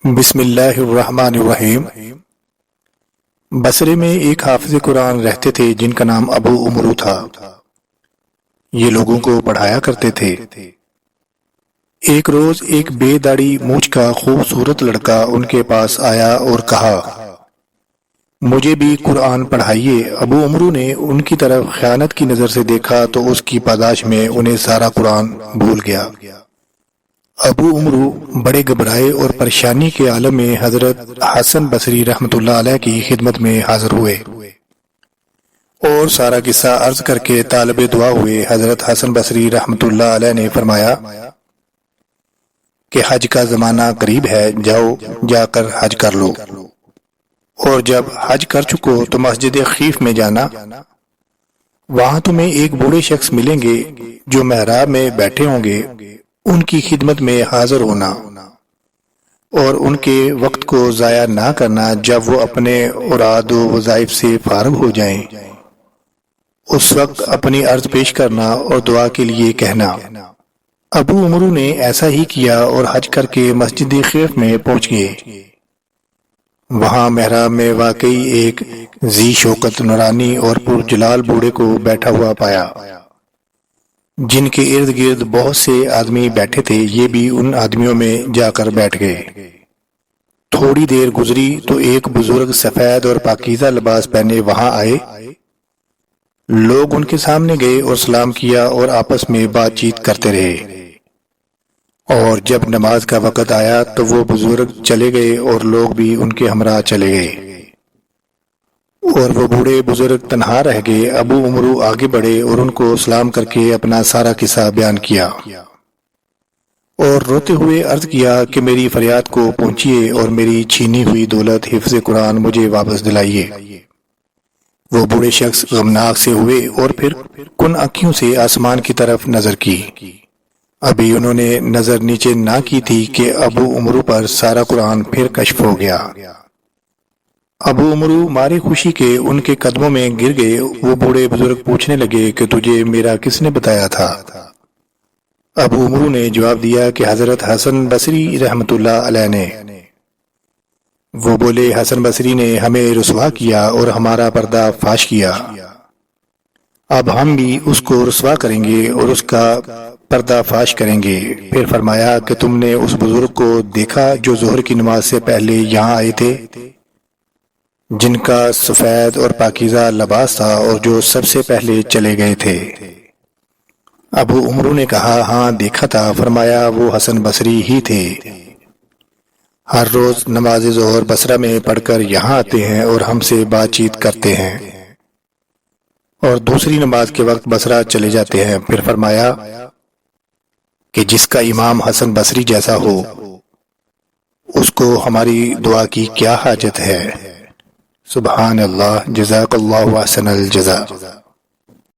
بسم اللہ الرحمن الرحیم۔ بصرے میں ایک حافظ قرآن رہتے تھے جن کا نام ابو عمرو تھا۔ یہ لوگوں کو پڑھایا کرتے تھے۔ ایک روز ایک بے داڑھی مونچھ کا خوبصورت لڑکا ان کے پاس آیا اور کہا، مجھے بھی قرآن پڑھائیے۔ ابو عمرو نے ان کی طرف خیانت کی نظر سے دیکھا تو اس کی پاداش میں انہیں سارا قرآن بھول گیا۔ ابو عمرو بڑے گھبرائے اور پریشانی کے عالم میں حضرت حسن بصری رحمۃ اللہ علیہ کی خدمت میں حاضر ہوئے اور سارا قصہ عرض کر کے طالب دعا ہوئے۔ حضرت حسن بصری رحمۃ اللہ علیہ نے فرمایا کہ حج کا زمانہ قریب ہے، جا کر حج کر لو، اور جب حج کر چکو تو مسجد خیف میں جانا، وہاں تمہیں ایک بوڑھے شخص ملیں گے جو محراب میں بیٹھے ہوں گے، ان کی خدمت میں حاضر ہونا اور ان کے وقت کو ضائع نہ کرنا۔ جب وہ اپنے اوراد و وظائف سے فارغ ہو جائیں اس وقت اپنی عرض پیش کرنا اور دعا کے لیے کہنا۔ ابو عمرو نے ایسا ہی کیا اور حج کر کے مسجد خیف میں پہنچ گئے۔ وہاں محراب میں واقعی ایک ذی شوکت نورانی اور پرجلال بوڑھے کو بیٹھا ہوا پایا، جن کے ارد گرد بہت سے آدمی بیٹھے تھے۔ یہ بھی ان آدمیوں میں جا کر بیٹھ گئے۔ تھوڑی دیر گزری تو ایک بزرگ سفید اور پاکیزہ لباس پہنے وہاں آئے۔ لوگ ان کے سامنے گئے اور سلام کیا اور آپس میں بات چیت کرتے رہے، اور جب نماز کا وقت آیا تو وہ بزرگ چلے گئے اور لوگ بھی ان کے ہمراہ چلے گئے، اور وہ بوڑھے بزرگ تنہا رہ گئے۔ ابو عمرو آگے بڑھے اور ان کو سلام کر کے اپنا سارا قصہ بیان کیا اور روتے ہوئے عرض کیا کہ میری فریاد کو پہنچیے اور میری چھینی ہوئی دولت حفظ قرآن مجھے واپس دلائیے۔ وہ بوڑھے شخص غمناک سے ہوئے اور پھر کن آنکھوں سے آسمان کی طرف نظر کی۔ ابھی انہوں نے نظر نیچے نہ کی تھی کہ ابو عمرو پر سارا قرآن پھر کشف ہو گیا۔ ابو عمرو مارے خوشی کے ان کے قدموں میں گر گئے۔ وہ بوڑھے بزرگ پوچھنے لگے کہ تجھے میرا کس نے بتایا تھا؟ ابو عمرو نے جواب دیا کہ حضرت حسن بصری رحمۃ اللہ علیہ نے۔ وہ بولے، حسن بصری نے ہمیں رسوا کیا اور ہمارا پردہ فاش کیا، اب ہم بھی اس کو رسوا کریں گے اور اس کا پردہ فاش کریں گے۔ پھر فرمایا کہ تم نے اس بزرگ کو دیکھا جو ظہر کی نماز سے پہلے یہاں آئے تھے، جن کا سفید اور پاکیزہ لباس تھا اور جو سب سے پہلے چلے گئے تھے؟ ابو عمرو نے کہا، ہاں دیکھا تھا۔ فرمایا وہ حسن بصری ہی تھے، ہر روز نماز ظہر بصرہ میں پڑھ کر یہاں آتے ہیں اور ہم سے بات چیت کرتے ہیں، اور دوسری نماز کے وقت بصرہ چلے جاتے ہیں۔ پھر فرمایا کہ جس کا امام حسن بصری جیسا ہو اس کو ہماری دعا کی کیا حاجت ہے؟ سبحان اللہ، جزاک اللہ احسن الجزا۔